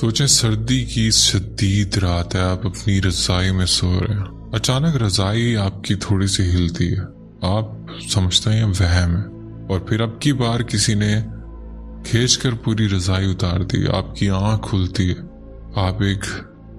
سوچیں سردی کی شدید رات ہے، آپ اپنی رضائی میں سو رہے ہیں، اچانک رضائی آپ کی تھوڑی سی ہلتی ہے، آپ سمجھتے ہیں وہم ہے، اور پھر اب کی بار کسی نے کھینچ کر پوری رضائی اتار دی، آپ کی آنکھ کھلتی ہے، آپ ایک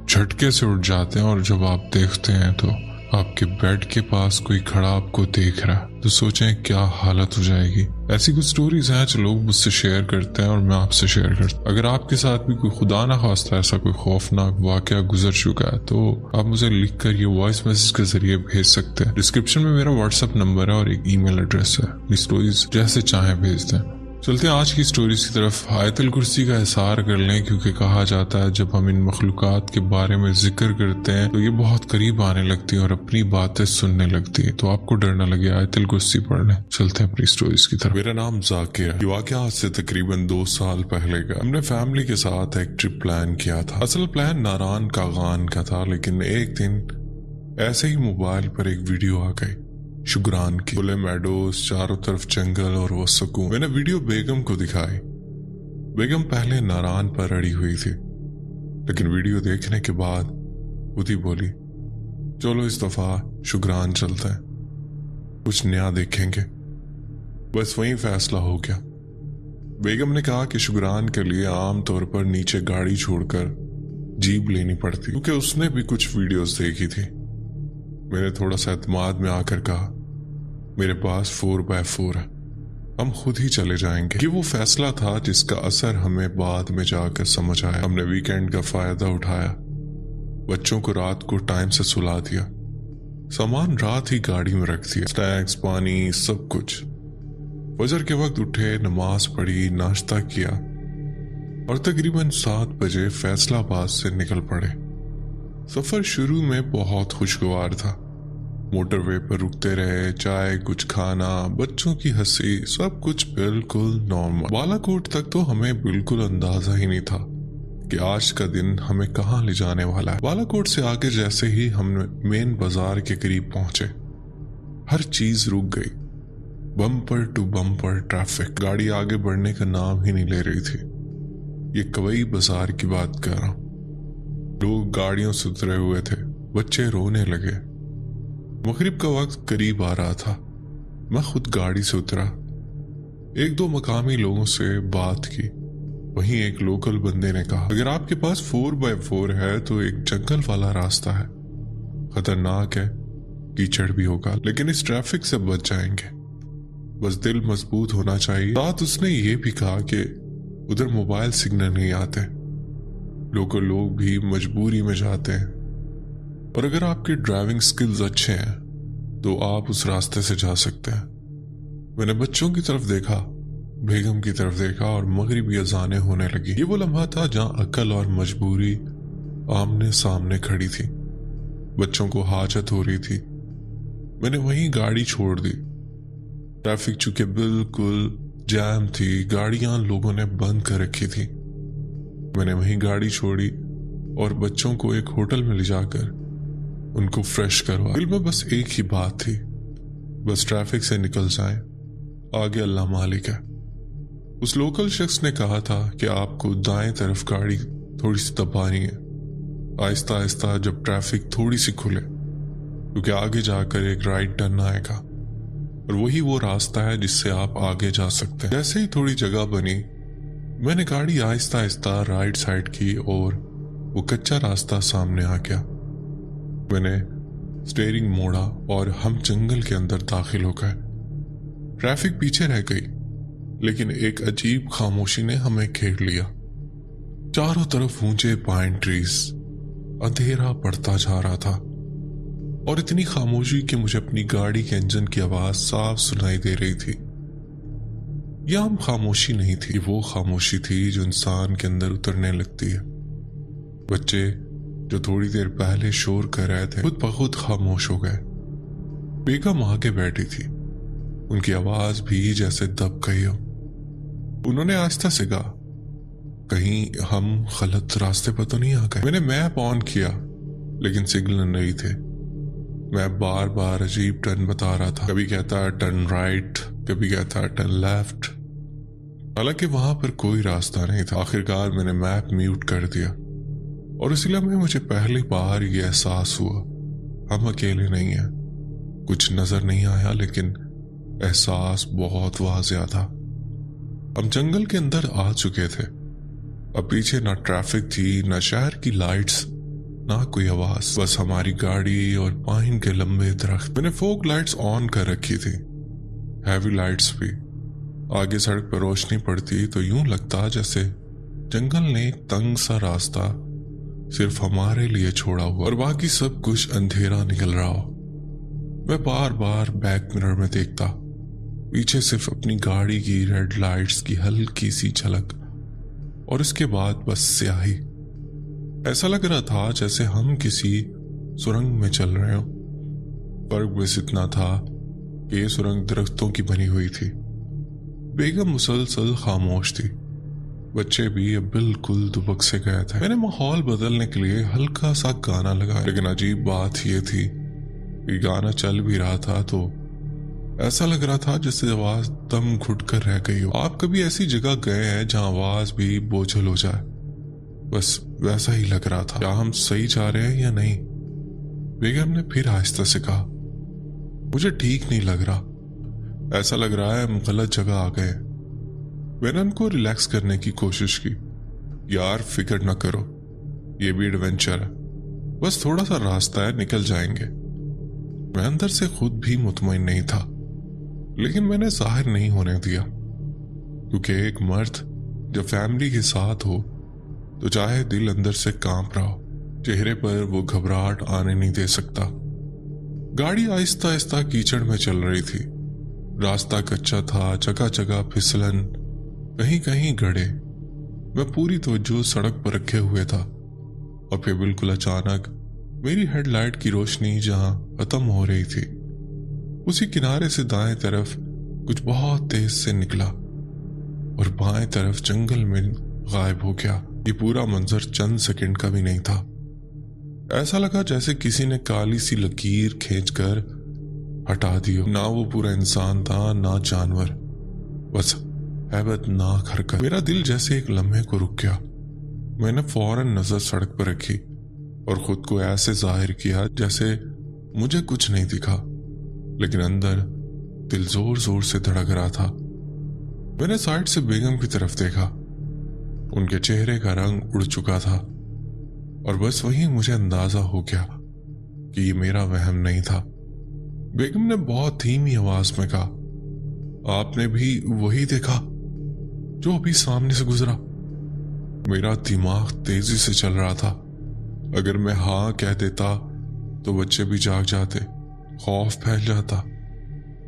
جھٹکے سے اٹھ جاتے ہیں، اور جب آپ دیکھتے ہیں تو آپ کے بیڈ کے پاس کوئی کھڑا آپ کو دیکھ رہا، تو سوچیں کیا حالت ہو جائے گی۔ ایسی کچھ سٹوریز ہیں جو لوگ مجھ سے شیئر کرتے ہیں اور میں آپ سے شیئر کرتا ہوں۔ اگر آپ کے ساتھ بھی کوئی خدا نہ خواستہ ایسا کوئی خوفناک واقعہ گزر چکا ہے تو آپ مجھے لکھ کر یہ وائس میسج کے ذریعے بھیج سکتے ہیں۔ ڈسکرپشن میں میرا واٹس ایپ نمبر ہے اور ایک ای میل ایڈریس ہے، یہ سٹوریز جیسے چاہیں بھیج دیں۔ چلتے ہیں آج کی سٹوریز کی طرف۔ آیت الکرسی کا احسار کر لیں، کیونکہ کہا جاتا ہے جب ہم ان مخلوقات کے بارے میں ذکر کرتے ہیں تو یہ بہت قریب آنے لگتی ہیں اور اپنی باتیں سننے لگتی ہیں، تو آپ کو ڈر نہ لگے، آیت الکرسی پڑھ لیں۔ چلتے ہیں اپنی سٹوریز کی طرف۔ میرا نام ذاکر ہے۔ یہ واقعہ آج سے تقریباً 2 سال پہلے کا۔ ہم نے فیملی کے ساتھ ایک ٹرپ پلان کیا تھا۔ اصل پلان ناران کاغان کا تھا، لیکن ایک دن ایسے ہی موبائل پر ایک ویڈیو آ گئی شگران کی، کھلے میڈوز، چاروں طرف جنگل اور وہ سکون۔ میں نے ویڈیو بیگم کو دکھائی۔ بیگم پہلے ناران پر اڑی ہوئی تھی، لیکن ویڈیو دیکھنے کے بعد خود ہی بولی چلو اس دفعہ شگران چلتے ہیں، کچھ نیا دیکھیں گے۔ بس وہیں فیصلہ ہو گیا۔ بیگم نے کہا کہ شگران کے لیے عام طور پر نیچے گاڑی چھوڑ کر جیپ لینی پڑتی، کیونکہ اس نے بھی کچھ ویڈیوز دیکھی تھی۔ میں نے تھوڑا سا اعتماد میں آ کر کہا میرے پاس 4x4 ہے، ہم خود ہی چلے جائیں گے۔ یہ وہ فیصلہ تھا جس کا اثر ہمیں بعد میں جا کر سمجھ آیا۔ ہم نے ویکینڈ کا فائدہ اٹھایا، بچوں کو رات کو ٹائم سے سلا دیا، سامان رات ہی گاڑی میں رکھ دیا، سنیکس، پانی، سب کچھ۔ فجر کے وقت اٹھے، نماز پڑھی، ناشتہ کیا اور تقریباً 7 بجے فیصل آباد سے نکل پڑے۔ سفر شروع میں بہت خوشگوار تھا، موٹر وے پر رکتے رہے، چائے، کچھ کھانا، بچوں کی ہنسی، سب کچھ بالکل نارمل۔ بالا کوٹ تک تو ہمیں بالکل اندازہ ہی نہیں تھا کہ آج کا دن ہمیں کہاں لے جانے والا ہے۔ بالا کوٹ سے آگے جیسے ہی ہم مین بازار کے قریب پہنچے، ہر چیز رک گئی، بمپر ٹو بمپر ٹریفک، گاڑی آگے بڑھنے کا نام ہی نہیں لے رہی تھی۔ یہ کوئی بازار کی بات کر رہا ہوں، لوگ گاڑیوں سے اترے ہوئے تھے، بچے رونے لگے۔ مغرب کا وقت قریب آ رہا تھا، میں خود گاڑی سے اترا، 1-2 مقامی لوگوں سے بات کی۔ وہیں ایک لوکل بندے نے کہا اگر آپ کے پاس 4x4 ہے تو ایک جنگل والا راستہ ہے، خطرناک ہے، کیچڑ بھی ہوگا، لیکن اس ٹریفک سے بچ جائیں گے، بس دل مضبوط ہونا چاہیے۔ ساتھ اس نے یہ بھی کہا کہ ادھر موبائل سگنل نہیں آتے، لوکل لوگ بھی مجبوری میں جاتے ہیں، اور اگر آپ کے ڈرائیونگ سکلز اچھے ہیں تو آپ اس راستے سے جا سکتے ہیں۔ میں نے بچوں کی طرف دیکھا، بیگم کی طرف دیکھا، اور مغربی اذانیں ہونے لگی۔ یہ وہ لمحہ تھا جہاں عقل اور مجبوری آمنے سامنے کھڑی تھی۔ بچوں کو حاجت ہو رہی تھی، میں نے وہیں گاڑی چھوڑ دی۔ ٹریفک چونکہ بالکل جام تھی، گاڑیاں لوگوں نے بند کر رکھی تھی، میں نے وہیں گاڑی چھوڑی اور بچوں کو ایک ہوٹل میں لے جا کر ان کو فریش کروا۔ دل میں بس ایک ہی بات تھی، بس ٹریفک سے نکل جائیں، آگے اللہ مالک ہے۔ اس لوکل شخص نے کہا تھا کہ آپ کو دائیں طرف گاڑی تھوڑی سی دبانی ہے، آہستہ آہستہ جب ٹریفک تھوڑی سی کھلے، کیونکہ آگے جا کر ایک رائٹ ٹرن آئے گا اور وہی وہ راستہ ہے جس سے آپ آگے جا سکتے ہیں۔ جیسے ہی تھوڑی جگہ بنی، میں نے گاڑی آہستہ آہستہ رائٹ سائڈ کی اور وہ کچا راستہ سامنے آ گیا۔ میں نے سٹیئرنگ موڑا اور ہم جنگل کے اندر داخل ہو گئے۔ ٹریفک پیچھے رہ گئی، لیکن ایک عجیب خاموشی نے ہمیں گھیر لیا۔ چاروں طرف اونچے پائن ٹریز، اندھیرا پڑتا جا رہا تھا، اور اتنی خاموشی کہ مجھے اپنی گاڑی کے انجن کی آواز صاف سنائی دے رہی تھی۔ یہ عام خاموشی نہیں تھی، وہ خاموشی تھی جو انسان کے اندر اترنے لگتی ہے۔ بچے جو تھوڑی دیر پہلے شور کر رہے تھے خود بخود خاموش ہو گئے۔ بیگم آگے بیٹھی تھی، ان کی آواز بھی جیسے دب گئی ہو۔ انہوں نے آہستہ سے کہا کہیں ہم غلط راستے پر تو نہیں آ گئے۔ میں نے میپ آن کیا، لیکن سگنل نہیں تھے۔ میں بار بار عجیب ٹرن بتا رہا تھا، کبھی کہتا ٹرن رائٹ، کبھی کہتا ٹرن لیفٹ۔ हालांकि वहां पर कोई रास्ता नहीं था। आखिरकार मैंने मैप म्यूट कर दिया और इसी लम्हे मुझे पहली बार यह एहसास हुआ हम अकेले नहीं हैं। कुछ नजर नहीं आया लेकिन एहसास बहुत वाज़िया था। हम जंगल के अंदर आ चुके थे। अब पीछे ना ट्रैफिक थी, ना शहर की लाइट्स, ना कोई आवाज, बस हमारी गाड़ी और पाइन के लंबे दरख्त। मैंने फोक लाइट्स ऑन कर रखी थी, हैवी लाइट्स भी। आगे सड़क पर रोशनी पड़ती तो यूं लगता जैसे जंगल ने एक तंग सा रास्ता सिर्फ हमारे लिए छोड़ा हुआ और बाकी सब कुछ अंधेरा निकल रहा हो। मैं बार बार बैक मिरर में देखता, पीछे सिर्फ अपनी गाड़ी की रेड लाइट्स की हल्की सी झलक और इसके बाद बस स्याही। ऐसा लग रहा था जैसे हम किसी सुरंग में चल रहे हो। फर्क बस इतना था कि ये सुरंग दरख्तों की बनी हुई थी। बेगम मुसलसल खामोश थी, बच्चे भी अब बिल्कुल दुबक से गए थे। मैंने माहौल बदलने के लिए हल्का सा गाना लगाया, लेकिन अजीब बात यह थी कि गाना चल भी रहा था तो ऐसा लग रहा था जैसे आवाज दम घुट कर रह गई हो। आप कभी ऐसी जगह गए हैं जहां आवाज भी बोझल हो जाए? बस वैसा ही लग रहा था। क्या हम सही जा रहे हैं या नहीं? बेगम ने फिर आहिस्ता से कहा, मुझे ठीक नहीं लग रहा, ऐसा लग रहा है हम गलत जगह आ गए। मैंने उनको रिलैक्स करने की कोशिश की। यार फिक्र न करो, ये भी एडवेंचर है, बस थोड़ा सा रास्ता है, निकल जाएंगे। मैं अंदर से खुद भी मुतमईन नहीं था, लेकिन मैंने जाहिर नहीं होने दिया, क्योंकि एक मर्द जब फैमिली के साथ हो तो चाहे दिल अंदर से कांप रहा हो, चेहरे पर वो घबराहट आने नहीं दे सकता। गाड़ी आहिस्ता आहिस्ता कीचड़ में चल रही थी। रास्ता कच्चा था, जगह जगह फिसलन, कहीं कहीं गड्ढे। मैं पूरी तवज्जो सड़क पर रखे हुए था और फिर बिल्कुल अचानक मेरी हेडलाइट की रोशनी जहां खत्म हो रही थी, उसी किनारे से दाएं तरफ कुछ बहुत तेज से निकला और बाएं तरफ जंगल में गायब हो गया। ये पूरा मंजर चंद सेकंड का भी नहीं था। ऐसा लगा जैसे किसी ने काली सी लकीर खींचकर हटा दी हो। ना वो पूरा इंसान था, ना जानवर, बस हैबतनाक हरकत। मेरा दिल जैसे एक लम्हे को रुक गया। मैंने फौरन नजर सड़क पर रखी और खुद को ऐसे जाहिर किया जैसे मुझे कुछ नहीं दिखा, लेकिन अंदर दिल जोर जोर से धड़क रहा था। मैंने साइड से बेगम की तरफ देखा। उनके चेहरे का रंग उड़ चुका था और बस वही मुझे अंदाजा हो गया कि ये मेरा वहम नहीं था। बेगम ने बहुत धीमी आवाज में कहा, आपने भी वही देखा जो अभी सामने से गुजरा? मेरा दिमाग तेजी से चल रहा था। अगर मैं हाँ कह देता तो बच्चे भी जाग जाते, खौफ फैल जाता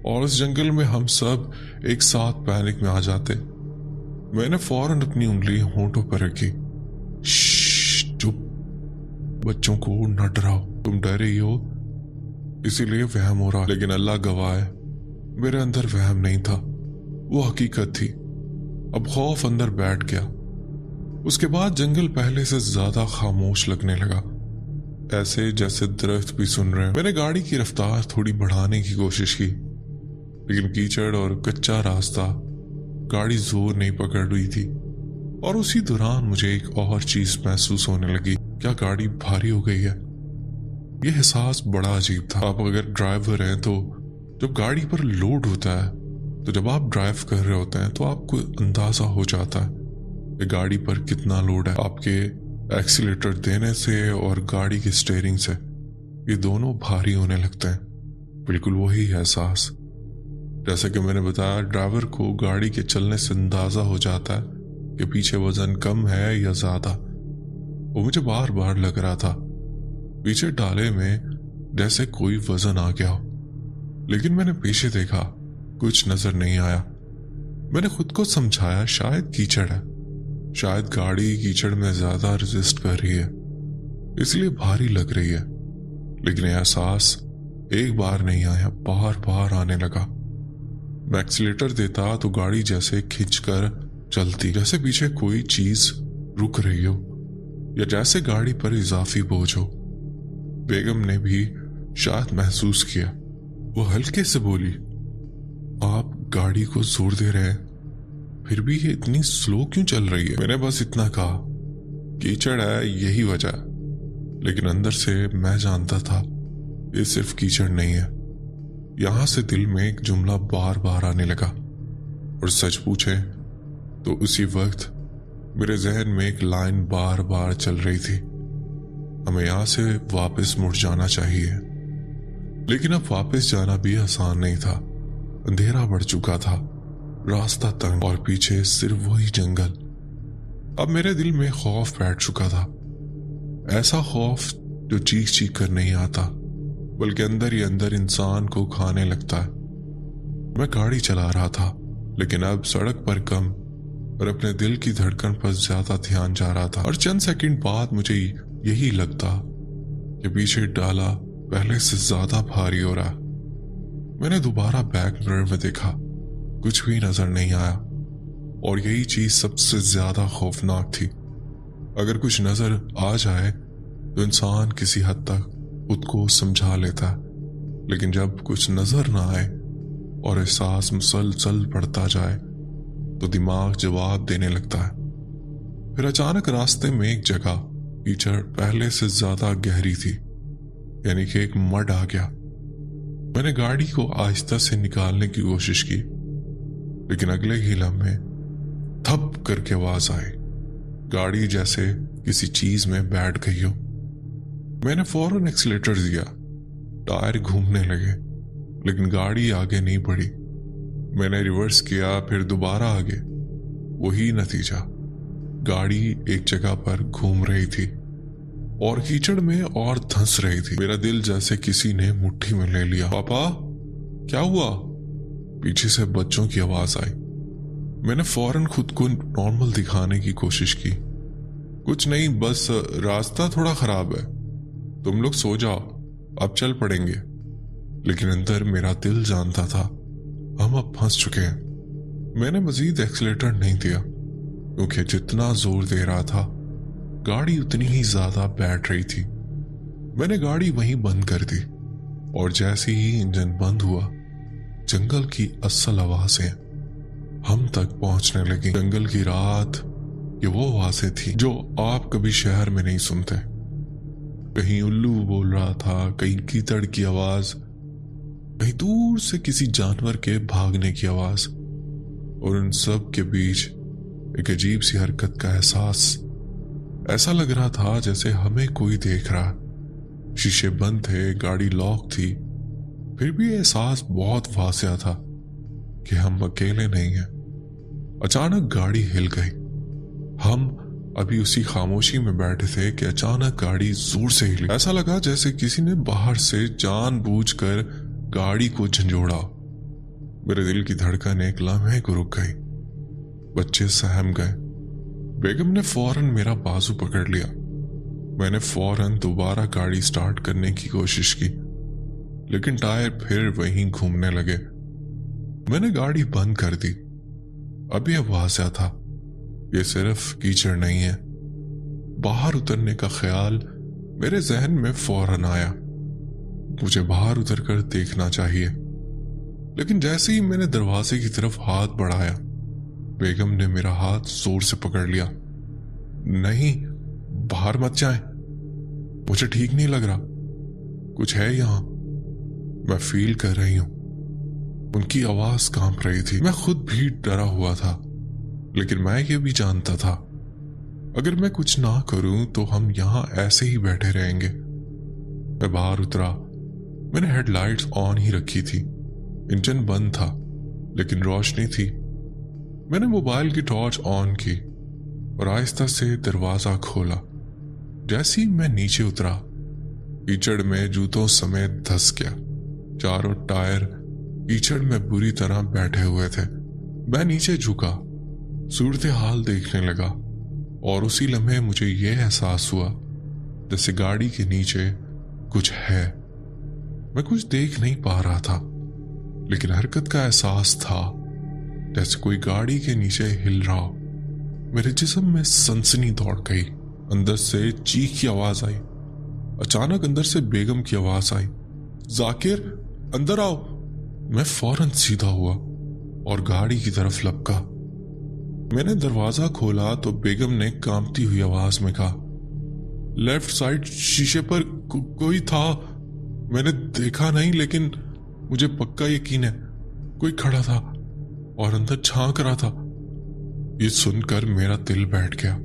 और इस जंगल में हम सब एक साथ पैनिक में आ जाते। मैंने फौरन अपनी उंगली होंठों पर रखी। चुप, बच्चों को न डराओ, तुम डर रही हो इसीलिए वहम हो रहा, लेकिन अल्लाह गवाह है मेरे अंदर वहम नहीं था, वो हकीकत थी। अब खौफ अंदर बैठ गया। उसके बाद जंगल पहले से ज्यादा खामोश लगने लगा, ऐसे जैसे दरख्त भी सुन रहे हैं। मैंने गाड़ी की रफ्तार थोड़ी बढ़ाने की कोशिश की, लेकिन कीचड़ और कच्चा रास्ता गाड़ी जोर नहीं पकड़ रही थी। और उसी दौरान मुझे एक और चीज महसूस होने लगी। क्या गाड़ी भारी हो गई है? यह एहसास बड़ा अजीब था। आप अगर ड्राइवर हैं तो जब गाड़ी पर लोड होता है, तो जब आप ड्राइव कर रहे होते हैं तो आपको अंदाजा हो जाता है कि गाड़ी पर कितना लोड है। आपके एक्सीलेटर देने से और गाड़ी के स्टीयरिंग से ये दोनों भारी होने लगते हैं। बिल्कुल वही एहसास जैसे कि मैंने बताया, ड्राइवर को गाड़ी के चलने से अंदाजा हो जाता है कि पीछे वजन कम है या ज्यादा। वो मुझे बार बार लग रहा था पीछे डाले में जैसे कोई वजन आ गया हो, लेकिन मैंने पीछे देखा, कुछ नजर नहीं आया। मैंने खुद को समझाया शायद कीचड़ है, शायद गाड़ी कीचड़ में ज्यादा रेजिस्ट कर रही है इसलिए भारी लग रही है। लेकिन एहसास एक बार नहीं आया, बार बार आने लगा। मैं एक्सीलेटर देता तो गाड़ी जैसे खिंचकर चलती, जैसे पीछे कोई चीज रुक रही हो या जैसे गाड़ी पर इजाफी बोझ हो। बेगम ने भी शायद महसूस किया। वो हल्के से बोली, आप गाड़ी को जोर दे रहे हैं, फिर भी ये इतनी स्लो क्यों चल रही है? मैंने बस इतना कहा, कीचड़ है यही वजह है। लेकिन अंदर से मैं जानता था ये सिर्फ कीचड़ नहीं है। यहां से दिल में एक जुमला बार बार आने लगा, और सच पूछे तो उसी वक्त मेरे जहन में एक लाइन बार बार चल रही थी, हमें यहां से वापस मुड़ जाना चाहिए। लेकिन अब वापस जाना भी आसान नहीं था। अंधेरा बढ़ चुका था, रास्ता तंग और पीछे सिर्फ वही जंगल। अब मेरे दिल में खौफ बैठ चुका था, ऐसा खौफ जो चीख चीख कर नहीं आता बल्कि अंदर ही अंदर इंसान को खाने लगता है। मैं गाड़ी चला रहा था, लेकिन अब सड़क पर कम और अपने दिल की धड़कन पर ज्यादा ध्यान जा रहा था। और चंद सेकंड बाद मुझे यही लगता कि पीछे डाला पहले से ज्यादा भारी हो रहा। मैंने दोबारा बैक मिरर में देखा, कुछ भी नजर नहीं आया, और यही चीज सबसे ज्यादा खौफनाक थी। अगर कुछ नजर आ जाए तो इंसान किसी हद तक खुद को समझा लेता है, लेकिन जब कुछ नजर ना आए और एहसास मुसलसल बढ़ता जाए तो दिमाग जवाब देने लगता है। फिर अचानक रास्ते में एक जगह कीचड़ पहले से ज्यादा गहरी थी, यानी कि एक मड आ गया। मैंने गाड़ी को आहिस्ता से निकालने की कोशिश की, लेकिन अगले ही लम्हे थप करके आवाज आई, गाड़ी जैसे किसी चीज में बैठ गई हो। मैंने फौरन एक्सीलेटर दिया, टायर घूमने लगे, लेकिन गाड़ी आगे नहीं बढ़ी। मैंने रिवर्स किया, फिर दोबारा आगे, वही नतीजा। गाड़ी एक जगह पर घूम रही थी और कीचड़ में और धंस रही थी। मेरा दिल जैसे किसी ने मुट्ठी में ले लिया। पापा क्या हुआ? पीछे से बच्चों की आवाज आई। मैंने फौरन खुद को नॉर्मल दिखाने की कोशिश की। कुछ नहीं, बस रास्ता थोड़ा खराब है, तुम लोग सो जाओ, अब चल पड़ेंगे। लेकिन अंदर मेरा दिल जानता था हम अब फंस चुके हैं। मैंने मजीद एक्सीलेटर नहीं दिया, क्योंकि जितना जोर दे रहा था गाड़ी उतनी ही ज्यादा बैठ रही थी। मैंने गाड़ी वहीं बंद कर दी, और जैसे ही इंजन बंद हुआ जंगल की असल आवाजें हम तक पहुंचने लगी। जंगल की रात, ये वो आवाजें थी जो आप कभी शहर में नहीं सुनते। कहीं उल्लू बोल रहा था, कहीं कीचड़ की आवाज, कहीं दूर से किसी जानवर के भागने की आवाज, और उन सब के बीच एक अजीब सी हरकत का एहसास। ऐसा लग रहा था जैसे हमें कोई देख रहा। शीशे बंद थे, गाड़ी लॉक थी, फिर भी एहसास बहुत वासिया था कि हम अकेले नहीं हैं। अचानक गाड़ी हिल गई। हम अभी उसी खामोशी में बैठे थे कि अचानक गाड़ी जोर से हिली। ऐसा लगा जैसे किसी ने बाहर से जानबूझकर गाड़ी को झंझोड़ा। मेरे दिल की धड़कन एक लम्हे को रुक गई। बच्चे सहम गए। बेगम ने फौरन मेरा बाजू पकड़ लिया। मैंने फौरन दोबारा गाड़ी स्टार्ट करने की कोशिश की, लेकिन टायर फिर वहीं घूमने लगे। मैंने गाड़ी बंद कर दी। अभी अब वाज़ेह था, ये सिर्फ कीचड़ नहीं है। बाहर उतरने का ख्याल मेरे जहन में फौरन आया। मुझे बाहर उतरकर देखना चाहिए, लेकिन जैसे ही मैंने दरवाजे की तरफ हाथ बढ़ाया, बेगम ने मेरा हाथ जोर से पकड़ लिया। नहीं, बाहर मत जाएं, मुझे ठीक नहीं लग रहा, कुछ है यहां, मैं फील कर रही हूं। उनकी आवाज कांप रही थी। मैं खुद भी डरा हुआ था, लेकिन मैं ये भी जानता था अगर मैं कुछ ना करूं तो हम यहां ऐसे ही बैठे रहेंगे। मैं बाहर उतरा। मैंने हेडलाइट्स ऑन ही रखी थी। इंजन बंद था, लेकिन रोशनी थी। मैंने मोबाइल की टॉर्च ऑन की और आहिस्ता से दरवाजा खोला। जैसे ही मैं नीचे उतरा, कीचड़ में जूतों समेत धंस गया। चारों टायर कीचड़ में बुरी तरह बैठे हुए थे। मैं नीचे झुका, सूरत हाल देखने लगा, और उसी लम्हे मुझे यह एहसास हुआ जैसे गाड़ी के नीचे कुछ है। मैं कुछ देख नहीं पा रहा था, लेकिन हरकत का एहसास था, जैसे कोई गाड़ी के नीचे हिल रहा हो। मेरे जिस्म में सनसनी दौड़ गई। अंदर से चीख की आवाज आई। अचानक अंदर से बेगम की आवाज आई, जाकिर अंदर आओ। मैं फौरन सीधा हुआ और गाड़ी की तरफ लपका। मैंने दरवाजा खोला तो बेगम ने कांपती हुई आवाज में कहा, लेफ्ट साइड शीशे पर कोई था। मैंने देखा नहीं, लेकिन मुझे पक्का यकीन है कोई खड़ा था और अंदर झांक रहा था। ये सुनकर मेरा दिल बैठ गया।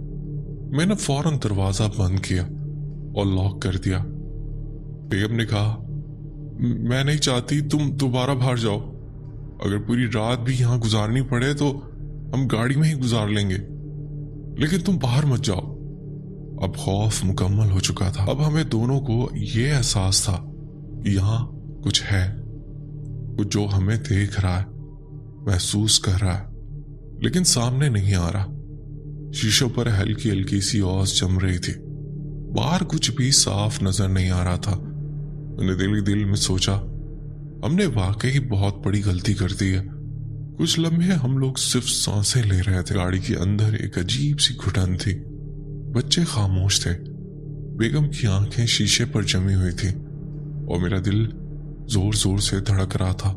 मैंने फौरन दरवाजा बंद किया और लॉक कर दिया। बेगम ने कहा, मैं नहीं चाहती तुम दोबारा बाहर जाओ। अगर पूरी रात भी यहां गुजारनी पड़े तो हम गाड़ी में ही गुजार लेंगे, लेकिन तुम बाहर मत जाओ। अब खौफ मुकम्मल हो चुका था। अब हमें दोनों को यह एहसास था कि यहां कुछ है, कुछ जो हमें देख रहा है, महसूस कर रहा है, लेकिन सामने नहीं आ रहा। शीशों पर हल्की हल्की सी ओस जम रही थी। बाहर कुछ भी साफ नजर नहीं आ रहा था। मैंने दिल ही दिल में सोचा, हमने वाकई बहुत बड़ी गलती कर दी है। कुछ लम्हे हम लोग सिर्फ सांसें ले रहे थे। गाड़ी के अंदर एक अजीब सी घुटन थी। बच्चे खामोश थे। बेगम की आंखें शीशे पर जमी हुई थी और मेरा दिल जोर जोर से धड़क रहा था।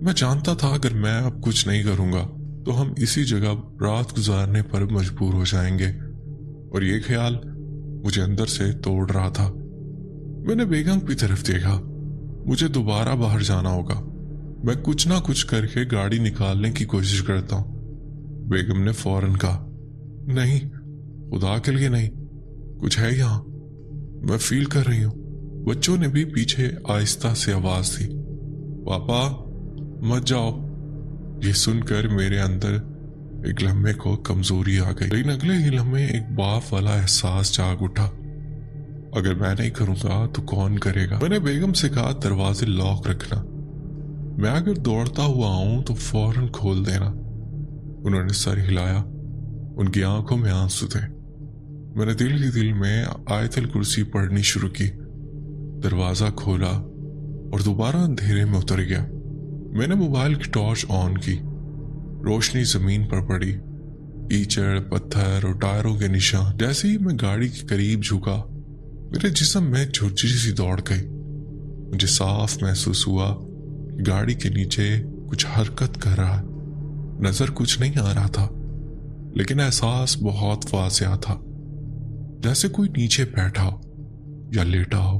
मैं जानता था अगर मैं अब कुछ नहीं करूंगा तो हम इसी जगह रात गुजारने पर मजबूर हो जाएंगे, और ये ख्याल मुझे अंदर से तोड़ रहा था। मैंने बेगम की तरफ देखा। मुझे दोबारा बाहर जाना होगा। मैं कुछ ना कुछ करके गाड़ी निकालने की कोशिश करता हूं। बेगम ने फौरन कहा, नहीं, खुदा के लिए नहीं, कुछ है यहां, मैं फील कर रही हूं। बच्चों ने भी पीछे आहिस्ता से आवाज दी, पापा मत जाओ। ये सुनकर मेरे अंदर एक लम्हे को कमजोरी आ गई, लेकिन अगले ही लम्हे एक बाप वाला एहसास जाग उठा, अगर मैं नहीं करूंगा तो कौन करेगा। मैंने बेगम से कहा, दरवाजे लॉक रखना, मैं अगर दौड़ता हुआ आऊं तो फौरन खोल देना। उन्होंने सर हिलाया। उनकी आंखों में आंसू थे। मैंने दिल ही दिल में आयतल कुर्सी पढ़नी शुरू की। दरवाजा खोला और दोबारा अंधेरे में उतर गया। मैंने मोबाइल की टॉर्च ऑन की। रोशनी जमीन पर पड़ी, कीचड़, पत्थर और टायरों के निशान। जैसे ही मैं गाड़ी के करीब झुका, मेरे जिस्म में झुरझुरी सी दौड़ गई। मुझे साफ महसूस हुआ कि गाड़ी के नीचे कुछ हरकत कर रहा है। नजर कुछ नहीं आ रहा था, लेकिन एहसास बहुत वाज़िया था, जैसे कोई नीचे बैठा हो या लेटा हो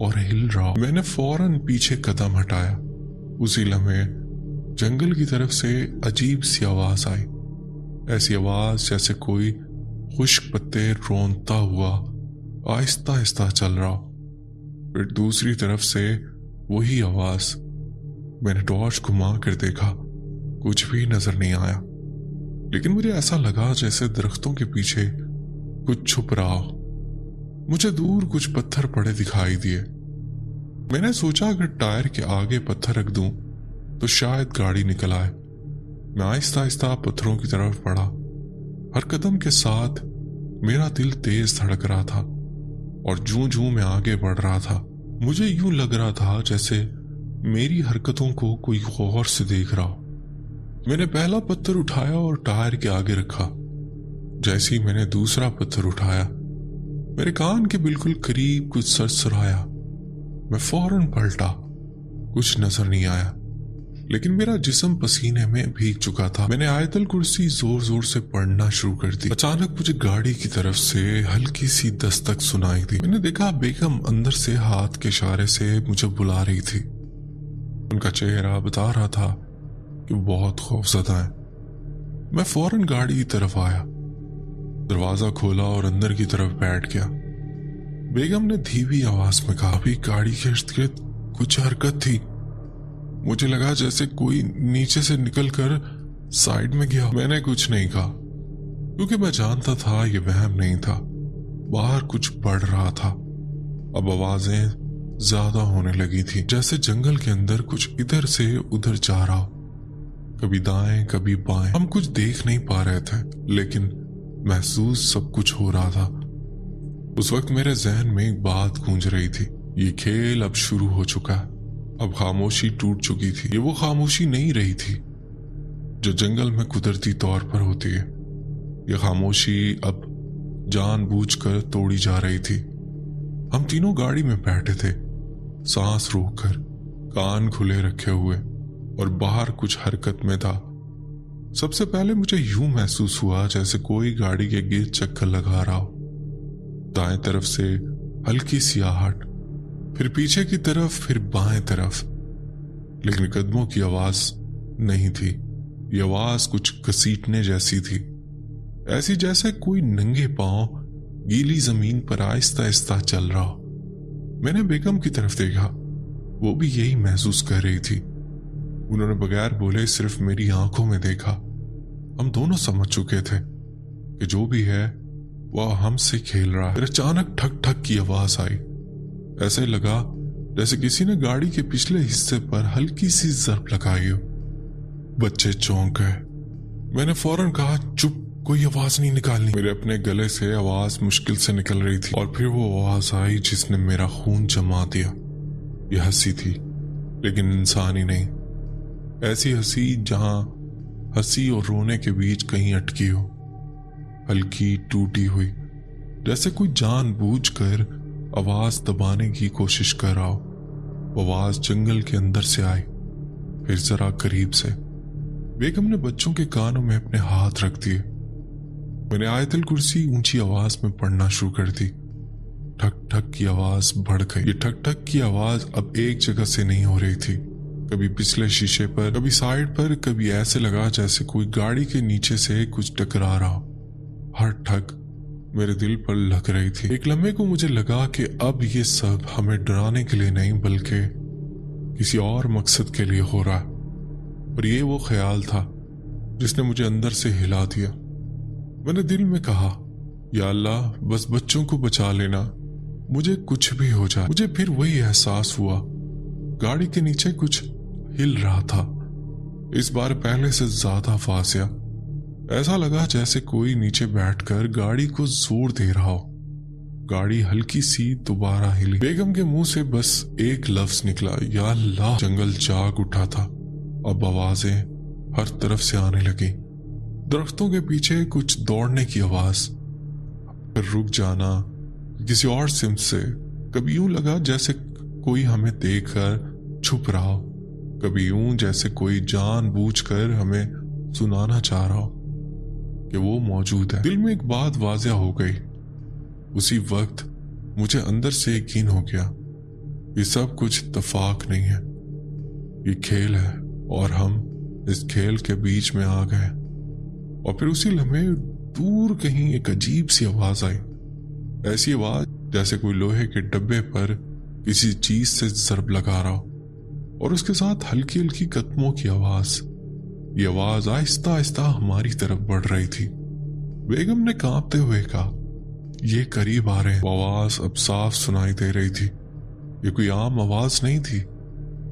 और हिल रहा हो। मैंने फौरन पीछे कदम हटाया। उसी लम्हे जंगल की तरफ से अजीब सी आवाज आई, ऐसी आवाज जैसे कोई खुश्क पत्ते रोंदता हुआ आहिस्ता आहिस्ता चल रहा। फिर दूसरी तरफ से वही आवाज। मैंने टॉर्च घुमा कर देखा, कुछ भी नजर नहीं आया, लेकिन मुझे ऐसा लगा जैसे दरख्तों के पीछे कुछ छुप रहा हो। मुझे दूर कुछ पत्थर पड़े दिखाई दिए। मैंने सोचा अगर टायर के आगे पत्थर रख दूं तो शायद गाड़ी निकल आए। मैं आहिस्ता आहिस्ता पत्थरों की तरफ बढ़ा। हर कदम के साथ मेरा दिल तेज धड़क रहा था और जूं जूं मैं आगे बढ़ रहा था, मुझे यूं लग रहा था जैसे मेरी हरकतों को कोई गौर से देख रहा हो। मैंने पहला पत्थर उठाया और टायर के आगे रखा। जैसे ही मैंने दूसरा पत्थर उठाया, मेरे कान के बिल्कुल करीब कुछ सरसराया। मैं फौरन पलटा। कुछ नजर नहीं आया, लेकिन मेरा जिस्म पसीने में भीग चुका था। मैंने आयतल कुर्सी जोर जोर से पढ़ना शुरू कर दी। अचानक मुझे गाड़ी की तरफ से हल्की सी दस्तक सुनाई दी। मैंने देखा बेगम अंदर से हाथ के इशारे से मुझे बुला रही थी। उनका चेहरा बता रहा था कि बहुत खौफजदा है। मैं फौरन गाड़ी की तरफ आया, दरवाजा खोला और अंदर की तरफ बैठ गया। बेगम ने धीमी आवाज में कहा, अभी गाड़ी के इर्द-गिर्द कुछ हरकत थी। मुझे लगा जैसे कोई नीचे से निकलकर साइड में गया। मैंने कुछ नहीं कहा, क्योंकि मैं जानता था ये वहम नहीं था। बाहर कुछ बढ़ रहा था। अब आवाजें ज्यादा होने लगी थी, जैसे जंगल के अंदर कुछ इधर से उधर जा रहा हो, कभी दाएं कभी बाएं। हम कुछ देख नहीं पा रहे थे, लेकिन महसूस सब कुछ हो रहा था। उस वक्त मेरे जहन में एक बात गूंज रही थी, ये खेल अब शुरू हो चुका है। अब खामोशी टूट चुकी थी। ये वो खामोशी नहीं रही थी जो जंगल में कुदरती तौर पर होती है। ये खामोशी अब जानबूझकर तोड़ी जा रही थी। हम तीनों गाड़ी में बैठे थे, सांस रोककर, कान खुले रखे हुए, और बाहर कुछ हरकत में था। सबसे पहले मुझे यूं महसूस हुआ जैसे कोई गाड़ी के गिर चक्कर लगा रहा हो। दाएं तरफ से हल्की सी आहट, फिर पीछे की तरफ, फिर बाएं तरफ, लेकिन कदमों की आवाज नहीं थी। ये आवाज कुछ घसीटने जैसी थी, ऐसी जैसे कोई नंगे पांव गीली जमीन पर आहिस्ता आहिस्ता चल रहा हो। मैंने बेगम की तरफ देखा, वो भी यही महसूस कर रही थी। उन्होंने बगैर बोले सिर्फ मेरी आंखों में देखा। हम दोनों समझ चुके थे कि जो भी है वह हमसे खेल रहा है। फिर अचानक ठक ठक की आवाज आई। ऐसे लगा जैसे किसी ने गाड़ी के पिछले हिस्से पर हल्की सी जर्ब लगाई हो। बच्चे चौंक गए। मैंने फौरन कहा, चुप, कोई आवाज नहीं निकालनी। मेरे अपने गले से आवाज मुश्किल से निकल रही थी और फिर वो आवाज आई जिसने मेरा खून जमा दिया। यह हंसी थी, लेकिन इंसानी नहीं। ऐसी हंसी जहां हंसी और रोने के बीच कहीं अटकी हो, हल्की टूटी हुई, जैसे कोई जानबूझकर आवाज दबाने की कोशिश कर रहा हो। आवाज जंगल के अंदर से आई, फिर जरा करीब से। बेगम ने बच्चों के कानों में अपने हाथ रख दिए। मैंने आयतल कुर्सी ऊंची आवाज में पढ़ना शुरू कर दी। ठक ठक की आवाज बढ़ गई। ये ठक ठक की आवाज अब एक जगह से नहीं हो रही थी, कभी पिछले शीशे पर, कभी साइड पर, कभी ऐसे लगा जैसे कोई गाड़ी के नीचे से कुछ टकरा रहा हो। हर ठक मेरे दिल पर लग रही थी। एक लम्हे को मुझे लगा कि अब ये सब हमें डराने के लिए नहीं बल्कि किसी और मकसद के लिए हो रहा है। और ये वो ख्याल था जिसने मुझे अंदर से हिला दिया। मैंने दिल में कहा, या अल्लाह, बस बच्चों को बचा लेना, मुझे कुछ भी हो जाए। मुझे फिर वही एहसास हुआ, गाड़ी के नीचे कुछ हिल रहा था, इस बार पहले से ज्यादा फासिया। ऐसा लगा जैसे कोई नीचे बैठकर गाड़ी को जोर दे रहा हो। गाड़ी हल्की सी दोबारा हिली। बेगम के मुंह से बस एक लफ्ज निकला, या अल्लाह। जंगल जाग उठा था। अब आवाजें हर तरफ से आने लगी। दरख्तों के पीछे कुछ दौड़ने की आवाज, फिर रुक जाना किसी और सिमत से। कभी यूं लगा जैसे कोई हमें देखकर छुप रहा हो, कभी यूं जैसे कोई जानबूझकर हमें सुनाना चाह रहा हो कि वो मौजूद है। दिल में एक बात वाज़ेह हो गई। उसी वक्त मुझे अंदर से यकीन हो गया, ये सब कुछ इत्तेफाक नहीं है, ये खेल है और हम इस खेल के बीच में आ गए। और फिर उसी लम्हे दूर कहीं एक अजीब सी आवाज आई। ऐसी आवाज जैसे कोई लोहे के डब्बे पर किसी चीज से जर्ब लगा रहा हो, और उसके साथ हल्की हल्की कदमों की आवाज। ये आवाज आहिस्ता आहिस्ता हमारी तरफ बढ़ रही थी। बेगम ने कांपते हुए कहा, ये करीब आ रहे हैं। आवाज अब साफ सुनाई दे रही थी। ये कोई आम आवाज नहीं थी।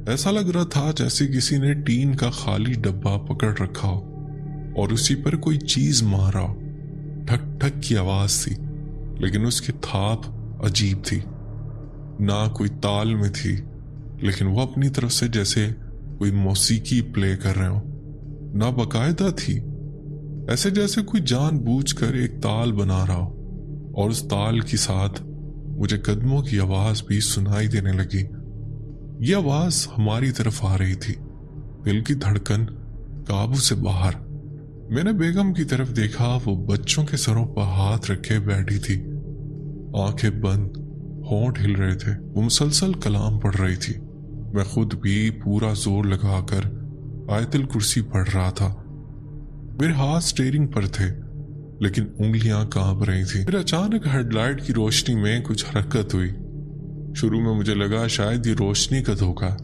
ऐसा लग रहा था जैसे किसी ने टीन का खाली डब्बा पकड़ रखा हो और उसी पर कोई चीज मारा हो। ठक ठक की आवाज थी, लेकिन उसकी थाप अजीब थी। ना कोई ताल में थी, लेकिन वो अपनी तरफ से जैसे कोई मौसीकी प्ले कर रहे हो। ना बाकायदा थी, ऐसे जैसे कोई जानबूझकर एक ताल बना रहा हो। और उस ताल के साथ मुझे कदमों की आवाज भी सुनाई देने लगी। ये आवाज हमारी तरफ आ रही थी। दिल की धड़कन काबू से बाहर। मैंने बेगम की तरफ देखा। वो बच्चों के सरों पर हाथ रखे बैठी थी, आंखें बंद, होंठ हिल रहे थे। वो मुसलसल कलाम पढ़ रही थी। मैं खुद भी पूरा जोर लगाकर आयतल कुर्सी पढ़ रहा था। मेरे हाथ स्टीयरिंग पर थे, लेकिन उंगलियां कांप रही थी। फिर अचानक हेडलाइट की रोशनी में कुछ हरकत हुई। शुरू में मुझे लगा शायद ये रोशनी का धोखा,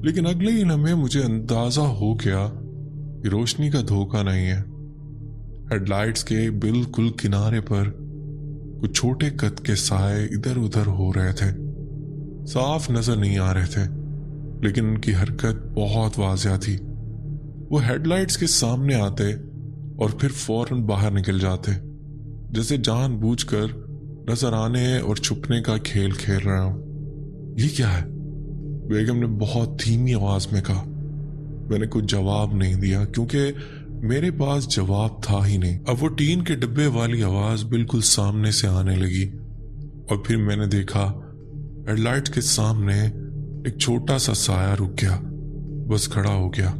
लेकिन अगले ही लम्हे मुझे अंदाजा हो गया ये रोशनी का धोखा नहीं है। हेडलाइट्स के बिल्कुल किनारे पर कुछ छोटे कद के साए इधर उधर हो रहे थे। साफ नजर नहीं आ रहे थे, लेकिन उनकी हरकत बहुत वाज़ेह थी। वो हेडलाइट्स के सामने आते और फिर फौरन बाहर निकल जाते, जैसे जानबूझकर नजर आने और छुपने का खेल खेल रहा हूं। ये क्या है? बेगम ने बहुत धीमी आवाज में कहा। मैंने कुछ जवाब नहीं दिया, क्योंकि मेरे पास जवाब था ही नहीं। अब वो टीन के डब्बे वाली आवाज बिल्कुल सामने से आने लगी, और फिर मैंने देखा हेडलाइट के सामने एक छोटा सा साया रुक गया, बस खड़ा हो गया।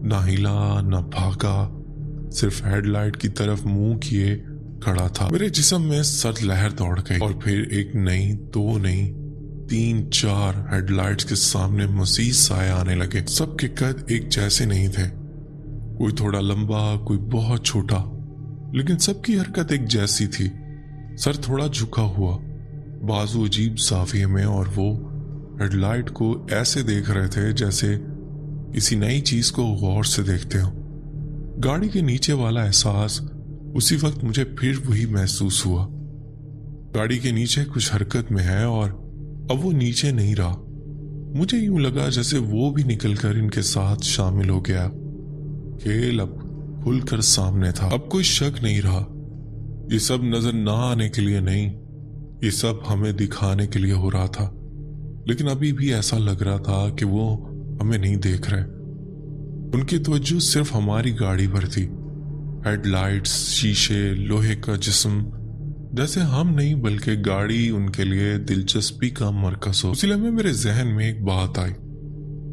ना हिला, ना भागा, सिर्फ हेडलाइट की तरफ मुंह किए खड़ा था। मेरे जिस्म में सर्द लहर दौड़ गई और फिर एक नहीं, दो नहीं, 3-4 हेडलाइट्स के सामने मजीद साए आने लगे। सबके कद एक जैसे नहीं थे, कोई थोड़ा लंबा, कोई बहुत छोटा, लेकिन सबकी हरकत एक जैसी थी। सर थोड़ा झुका हुआ, बाजू अजीब जाविये में, और वो हेडलाइट को ऐसे देख रहे थे जैसे किसी नई चीज को गौर से देखते हो। गाड़ी के नीचे वाला एहसास उसी वक्त मुझे फिर वही महसूस हुआ। गाड़ी के नीचे कुछ हरकत में है और अब वो नीचे नहीं रहा। मुझे यूं लगा जैसे वो भी निकलकर इनके साथ शामिल हो गया। खेल अब खुलकर सामने था। अब कोई शक नहीं रहा। ये सब नजर ना आने के लिए नहीं, ये सब हमें दिखाने के लिए हो रहा था। लेकिन अभी भी ऐसा लग रहा था कि वो हमें नहीं देख रहे। उनकी तवज्जो सिर्फ हमारी गाड़ी पर थी। हेडलाइट्स, शीशे, लोहे का जिस्म, जैसे हम नहीं बल्कि गाड़ी उनके लिए दिलचस्पी का मरकज हो। इसलिए मेरे जहन में एक बात आई,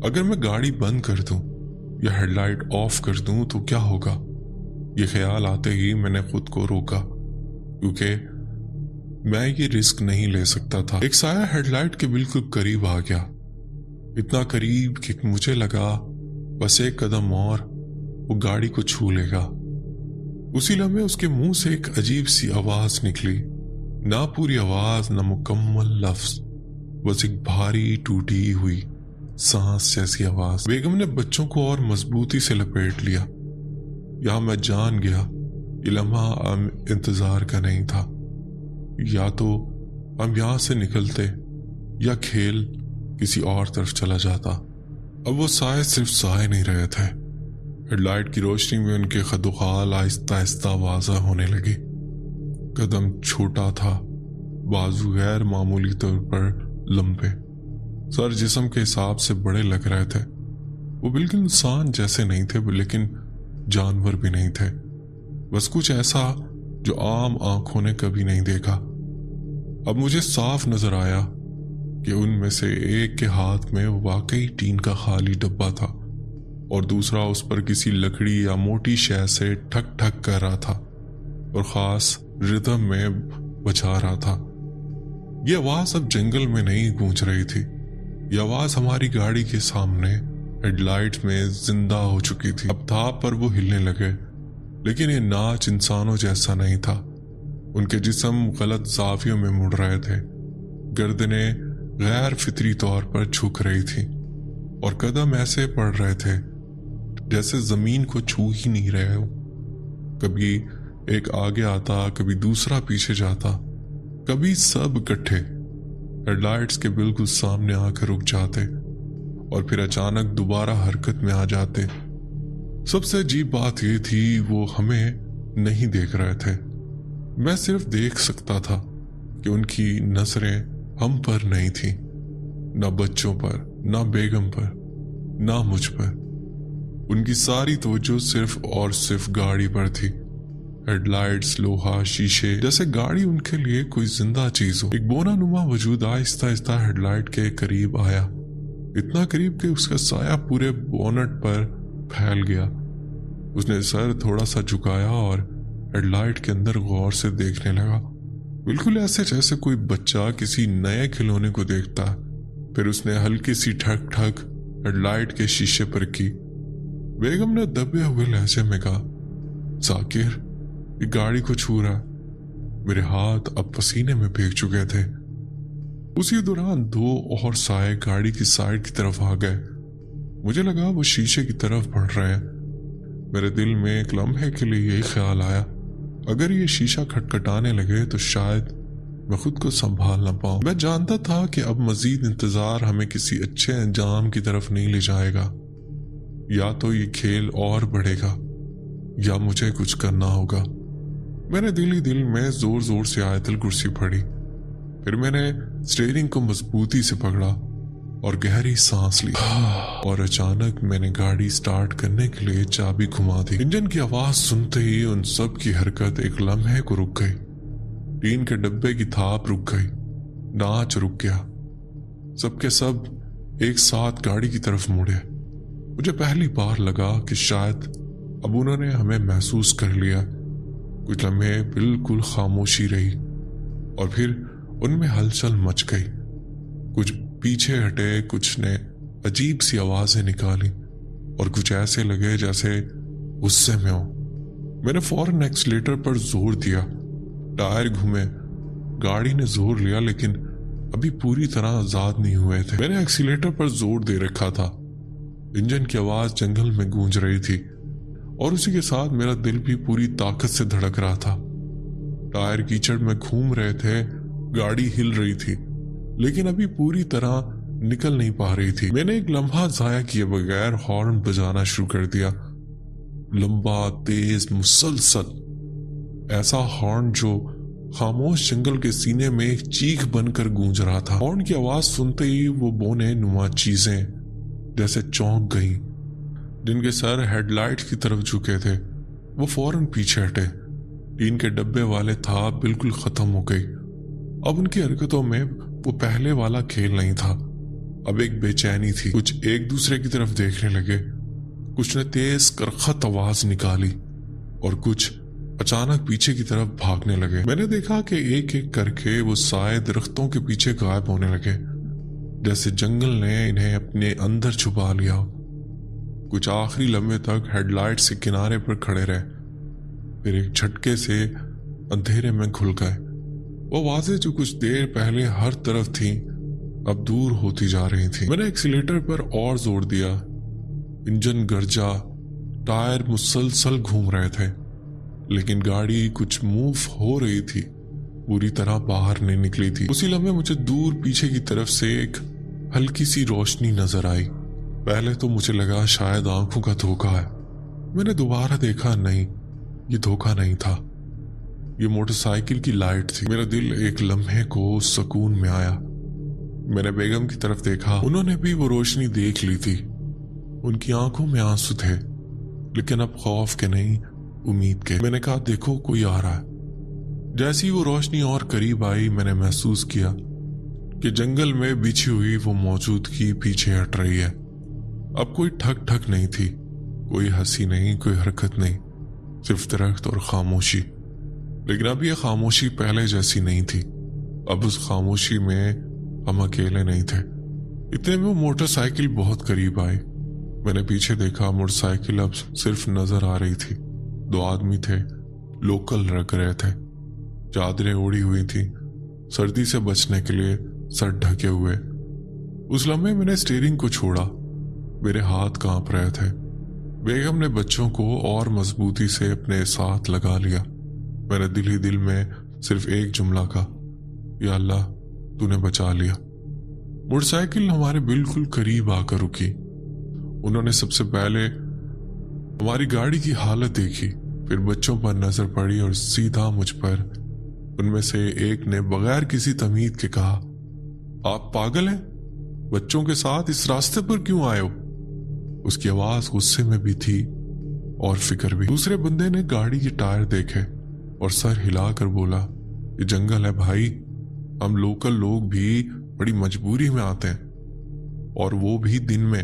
अगर मैं गाड़ी बंद कर दूं या हेडलाइट ऑफ कर दूं तो क्या होगा। ये ख्याल आते ही मैंने खुद को रोका, क्योंकि मैं ये रिस्क नहीं ले सकता था। एक साया हेडलाइट के बिल्कुल करीब आ गया, इतना करीब कि मुझे लगा बस एक कदम और वो गाड़ी को छू लेगा। उसी लम्हे उसके मुंह से एक अजीब सी आवाज निकली, ना पूरी आवाज ना मुकम्मल लफ्ज, बस एक भारी टूटी हुई सांस जैसी आवाज। बेगम ने बच्चों को और मजबूती से लपेट लिया। यहां मैं जान गया ये लम्हा इंतजार का नहीं था। या तो हम यहां से निकलते या खेल किसी और तरफ चला जाता। अब वो साए सिर्फ साए नहीं रहे थे। हेडलाइट की रोशनी में उनके खदोखाल आहिस्ता आहिस्ता वाज़ा होने लगे। कदम छोटा था, बाजू गैर मामूली तौर पर लंबे, सर जिस्म के हिसाब से बड़े लग रहे थे। वो बिल्कुल इंसान जैसे नहीं थे, लेकिन जानवर भी नहीं थे, बस कुछ ऐसा जो आम आंखों ने कभी नहीं देखा। अब मुझे साफ नजर आया कि उनमें से एक के हाथ में वाकई टीन का खाली डब्बा था और दूसरा उस पर किसी लकड़ी या मोटी शय से ठक ठक कर रहा था और खास रिदम में बजा रहा था। यह आवाज अब जंगल में नहीं गूंज रही थी, यह आवाज हमारी गाड़ी के सामने हेडलाइट में जिंदा हो चुकी थी। अब ताप पर वो हिलने लगे, लेकिन ये नाच इंसानों जैसा नहीं था। उनके जिस्म गलत जावियों में मुड़ रहे थे, गर्दने गैर फितरी तौर पर झुक रही थी और कदम ऐसे पड़ रहे थे जैसे जमीन को छू ही नहीं रहे हो। कभी एक आगे आता, कभी दूसरा पीछे जाता, कभी सब इकट्ठे हेडलाइट्स के बिल्कुल सामने आकर रुक जाते और फिर अचानक दोबारा हरकत में आ जाते। सबसे अजीब बात यह थी वो हमें नहीं देख रहे थे। मैं सिर्फ देख सकता था कि उनकी नजरें हम पर नहीं थी, ना बच्चों पर, ना बेगम पर, ना मुझ पर। उनकी सारी तवज्जो सिर्फ और सिर्फ गाड़ी पर थी। हेडलाइट्स, लोहा, शीशे, जैसे गाड़ी उनके लिए कोई जिंदा चीज हो। एक बोना नुमा वजूद आहिस्ता आहिस्ता हेडलाइट के करीब आया, इतना करीब कि उसका साया पूरे बोनट पर फैल गया। उसने सर थोड़ा सा झुकाया और हेडलाइट के अंदर गौर से देखने लगा, बिल्कुल ऐसे जैसे कोई बच्चा किसी नए खिलौने को देखता। फिर उसने हल्की सी ठक ठक हेडलाइट के शीशे पर की। बेगम ने दबे हुए लहजे में कहा, जाकिर, ये गाड़ी को छू रहा। मेरे हाथ अब पसीने में भीग चुके थे। उसी दौरान दो और साए गाड़ी की साइड की तरफ आ गए। मुझे लगा वो शीशे की तरफ बढ़ रहे हैं। मेरे दिल में एक लम्हे के लिए यही ख्याल आया, अगर ये शीशा खटखटाने लगे तो शायद मैं खुद को संभाल ना पाऊं। मैं जानता था कि अब मजीद इंतजार हमें किसी अच्छे अंजाम की तरफ नहीं ले जाएगा। या तो ये खेल और बढ़ेगा या मुझे कुछ करना होगा। मैंने दिल ही दिल में जोर जोर से आयतल कुर्सी पढ़ी। फिर मैंने स्टीयरिंग को मजबूती से पकड़ा और गहरी सांस ली और अचानक मैंने गाड़ी स्टार्ट करने के लिए चाबी घुमा दी। इंजन की आवाज सुनते ही उन सब की हरकत एक लम्हे को रुक गई। टीन के डब्बे की थाप रुक गई, नाच रुक गया। सबके सब एक साथ गाड़ी की तरफ मुड़े। मुझे पहली बार लगा कि शायद अब उन्होंने हमें महसूस कर लिया। कुछ लम्हे बिल्कुल खामोशी रही और फिर उनमें हलचल मच गई। कुछ पीछे हटे, कुछ ने अजीब सी आवाजें निकाली और कुछ ऐसे लगे जैसे गुस्से में हो। मैंने फौरन एक्सीलेटर पर जोर दिया। टायर घूमे, गाड़ी ने जोर लिया लेकिन अभी पूरी तरह आजाद नहीं हुए थे। मैंने एक्सीलेटर पर जोर दे रखा था। इंजन की आवाज जंगल में गूंज रही थी और उसी के साथ मेरा दिल भी पूरी ताकत से धड़क रहा था। टायर कीचड़ में घूम रहे थे, गाड़ी हिल रही थी लेकिन अभी पूरी तरह निकल नहीं पा रही थी। मैंने एक लम्हा जाया किए बगैर हॉर्न बजाना शुरू कर दिया, लंबा, तेज, मुसलसल। ऐसा हॉर्न जो खामोश जंगल के सीने में एक चीख बनकर गूंज रहा था। हॉर्न की आवाज सुनते ही वो बोने नुमा चीजें जैसे चौंक गईं। जिनके सर हेडलाइट की तरफ झुके थे वो फौरन पीछे हटे। टीन के डब्बे वाले था बिल्कुल खत्म हो गई। अब उनकी हरकतों में वो पहले वाला खेल नहीं था। अब एक बेचैनी थी। कुछ एक दूसरे की तरफ देखने लगे, कुछ ने तेज करखत आवाज निकाली और कुछ अचानक पीछे की तरफ भागने लगे। मैंने देखा कि एक एक करके वो साए दरख्तों के पीछे गायब होने लगे, जैसे जंगल ने इन्हें अपने अंदर छुपा लिया। कुछ आखिरी लम्हे तक हेडलाइट से किनारे पर खड़े रहे, फिर एक झटके से अंधेरे में घुल गए। वो आवाजें जो कुछ देर पहले हर तरफ थी अब दूर होती जा रही थी। मैंने एक्सीलेटर पर और जोर दिया। इंजन गरजा, टायर मुसलसल घूम रहे थे लेकिन गाड़ी कुछ मूव हो रही थी, पूरी तरह बाहर नहीं निकली थी। उसी लम्हे मुझे दूर पीछे की तरफ से एक हल्की सी रोशनी नजर आई। पहले तो मुझे लगा शायद आंखों का धोखा है। मैंने दोबारा देखा, नहीं, ये धोखा नहीं था, ये मोटरसाइकिल की लाइट थी। मेरा दिल एक लम्हे को सुकून में आया। मैंने बेगम की तरफ देखा, उन्होंने भी वो रोशनी देख ली थी। उनकी आंखों में आंसू थे लेकिन अब खौफ के नहीं, उम्मीद के। मैंने कहा, देखो कोई आ रहा है। जैसी वो रोशनी और करीब आई मैंने महसूस किया कि जंगल में बिछी हुई वो मौजूदगी पीछे हट रही है। अब कोई ठक ठक नहीं थी, कोई हंसी नहीं, कोई हरकत नहीं, सिर्फ दरख्त और खामोशी। लेकिन अब ये खामोशी पहले जैसी नहीं थी। अब उस खामोशी में हम अकेले नहीं थे। इतने में वो मोटरसाइकिल बहुत करीब आई। मैंने पीछे देखा, मोटरसाइकिल अब सिर्फ नजर आ रही थी। 2 आदमी थे, लोकल लग रहे थे, चादरें ओढ़ी हुई थी, सर्दी से बचने के लिए सर ढके हुए। उस लम्हे मैंने स्टीयरिंग को छोड़ा, मेरे हाथ कांप रहे थे। बेगम ने बच्चों को और मजबूती से अपने साथ लगा लिया। मेरे दिल ही दिल में सिर्फ एक जुमला कहा, या अल्लाह तूने बचा लिया। मोटरसाइकिल हमारे बिल्कुल करीब आकर रुकी। उन्होंने सबसे पहले हमारी गाड़ी की हालत देखी, फिर बच्चों पर नजर पड़ी और सीधा मुझ पर। उनमें से एक ने बगैर किसी तमीज के कहा, आप पागल हैं? बच्चों के साथ इस रास्ते पर क्यों आए हो? उसकी आवाज गुस्से में भी थी और फिक्र भी। दूसरे बंदे ने गाड़ी के टायर देखे और सर हिलाकर बोला, ये जंगल है भाई, हम लोकल लोग भी बड़ी मजबूरी में आते हैं, और वो भी दिन में।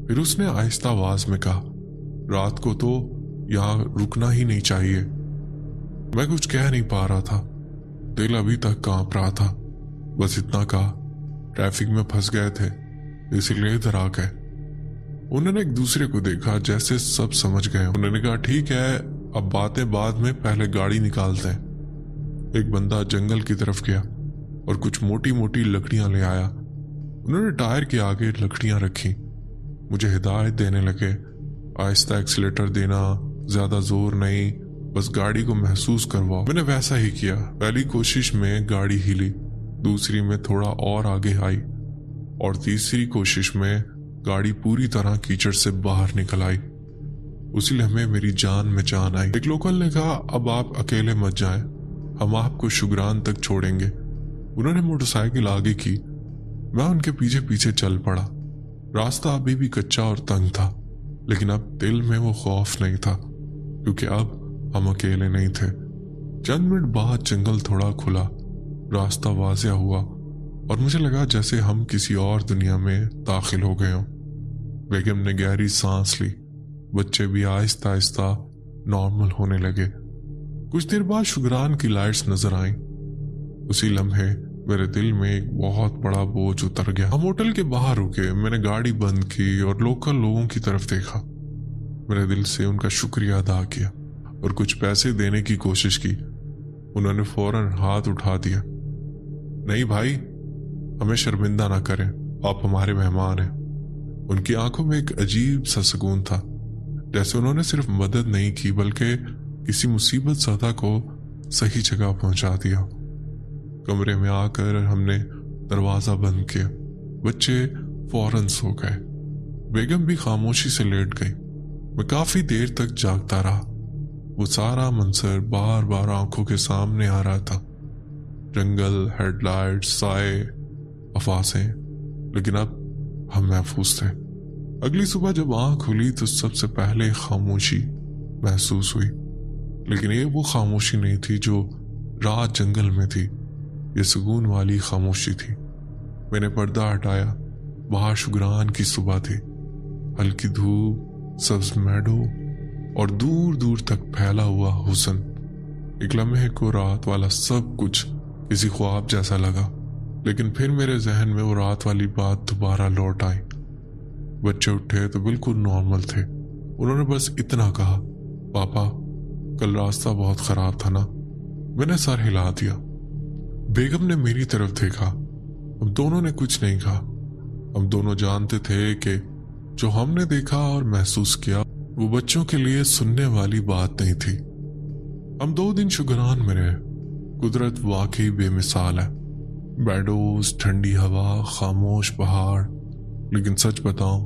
फिर उसने आहिस्ता आवाज में कहा, रात को तो यहां रुकना ही नहीं चाहिए। मैं कुछ कह नहीं पा रहा था, दिल अभी तक कांप रहा था। बस इतना कहा, ट्रैफिक में फंस गए थे इसीलिए इधर आ गए। उन्होंने एक दूसरे को देखा, जैसे सब समझ गए। उन्होंने कहा, ठीक है, अब बातें बाद में, पहले गाड़ी निकालते हैं। एक बंदा जंगल की तरफ गया और कुछ मोटी मोटी लकड़ियां ले आया। उन्होंने टायर के आगे लकड़ियां रखी, मुझे हिदायत देने लगे, आहिस्ता एक्सीलेटर देना, ज्यादा जोर नहीं, बस गाड़ी को महसूस करवाओ। मैंने वैसा ही किया। पहली कोशिश में गाड़ी हिली, दूसरी में थोड़ा और आगे आई और तीसरी कोशिश में गाड़ी पूरी तरह कीचड़ से बाहर निकल आई। उसी लम्हे मेरी जान में जान आई। एक लोकल ने कहा, अब आप अकेले मत जाएं, हम आपको शुगरान तक छोड़ेंगे। उन्होंने मोटरसाइकिल आगे की, मैं उनके पीछे पीछे चल पड़ा। रास्ता अभी भी कच्चा और तंग था, लेकिन अब दिल में वो खौफ नहीं था, क्योंकि अब हम अकेले नहीं थे। चंद मिनट बाद जंगल थोड़ा खुला, रास्ता वाज़िया हुआ और मुझे लगा जैसे हम किसी और दुनिया में दाखिल हो गए हों। बेगम ने गहरी सांस ली, बच्चे भी आहिस्ता आहिस्ता नॉर्मल होने लगे। कुछ देर बाद शुगरान की लाइट्स नजर आईं। उसी लम्हे मेरे दिल में एक बहुत बड़ा बोझ उतर गया। हम होटल के बाहर रुके, मैंने गाड़ी बंद की और लोकल लोगों की तरफ देखा। मेरे दिल से उनका शुक्रिया अदा किया और कुछ पैसे देने की कोशिश की। उन्होंने फौरन हाथ उठा दिया। नहीं भाई, हमें शर्मिंदा ना करें, आप हमारे मेहमान हैं। उनकी आंखों में एक अजीब सा सुकून था, जैसे उन्होंने सिर्फ मदद नहीं की बल्कि किसी मुसीबत ज़दा को सही जगह पहुंचा दिया। कमरे में आकर हमने दरवाजा बंद किया। बच्चे फौरन सो गए। बेगम भी खामोशी से लेट गई। मैं काफी देर तक जागता रहा। वो सारा मंजर बार बार आंखों के सामने आ रहा था। जंगल, हेडलाइट, साए, आवाजें, लेकिन अब हम महफूज थे। अगली सुबह जब आंख खुली तो सबसे पहले खामोशी महसूस हुई, लेकिन ये वो खामोशी नहीं थी जो रात जंगल में थी। ये सुकून वाली खामोशी थी। मैंने पर्दा हटाया। बाहर शुगरान की सुबह थी। हल्की धूप, सब्ज मेडो और दूर दूर तक फैला हुआ हुस्न। एक लम्हे को रात वाला सब कुछ किसी ख्वाब जैसा लगा, लेकिन फिर मेरे जहन में वो रात वाली बात दोबारा लौट आई। बच्चे उठे तो बिल्कुल नॉर्मल थे। उन्होंने बस इतना कहा, पापा कल रास्ता बहुत खराब था ना। मैंने सर हिला दिया। बेगम ने मेरी तरफ देखा। हम दोनों ने कुछ नहीं कहा। हम दोनों जानते थे कि जो हमने देखा और महसूस किया वो बच्चों के लिए सुनने वाली बात नहीं थी। हम 2 दिन शुगरान में रहे। कुदरत वाकई बेमिसाल है। बैडोज, ठंडी हवा, खामोश पहाड़। लेकिन सच बताऊं,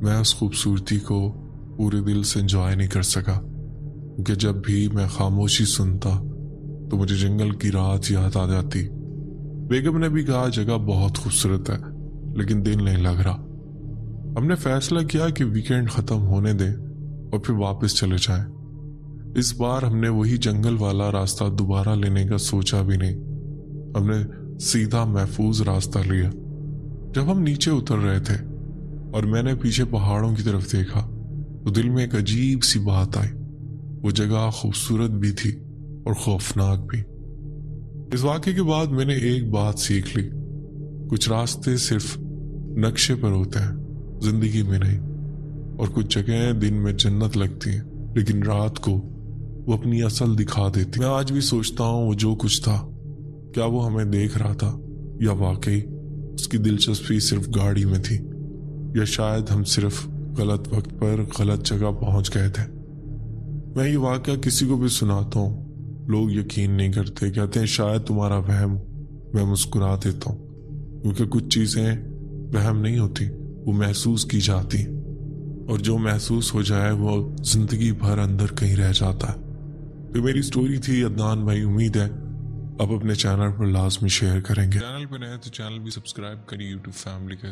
मैं उस खूबसूरती को पूरे दिल से एंजॉय नहीं कर सका, क्योंकि जब भी मैं खामोशी सुनता तो मुझे जंगल की रात याद आ जाती। बेगम ने भी कहा जगह बहुत खूबसूरत है, लेकिन दिल नहीं लग रहा। हमने फैसला किया कि वीकेंड खत्म होने दें और फिर वापस चले जाएं। इस बार हमने वही जंगल वाला रास्ता दोबारा लेने का सोचा भी नहीं। हमने सीधा महफूज रास्ता लिया। जब हम नीचे उतर रहे थे और मैंने पीछे पहाड़ों की तरफ देखा तो दिल में एक अजीब सी बात आई। वो जगह खूबसूरत भी थी और खौफनाक भी। इस वाक़े के बाद मैंने एक बात सीख ली, कुछ रास्ते सिर्फ नक्शे पर होते हैं, जिंदगी में नहीं। और कुछ जगहें दिन में जन्नत लगती हैं, लेकिन रात को वो अपनी असल दिखा देती। मैं आज भी सोचता हूँ वो जो कुछ था, क्या वो हमें देख रहा था या वाकई उसकी दिलचस्पी सिर्फ गाड़ी में थी, या शायद हम सिर्फ गलत वक्त पर गलत जगह पहुंच गए थे। मैं ये वाकया किसी को भी सुनाता हूँ, लोग यकीन नहीं करते, कहते हैं शायद तुम्हारा वहम। मैं मुस्कुरा देता हूँ, क्योंकि कुछ चीज़ें वहम नहीं होती, वो महसूस की जाती, और जो महसूस हो जाए वो जिंदगी भर अंदर कहीं रह जाता है। तो मेरी स्टोरी थी अदनान भाई। उम्मीद है आप अपने चैनल पर लाजमी शेयर करेंगे। चैनल पर नए तो चैनल भी सब्सक्राइब करिए यूट्यूब फैमिली के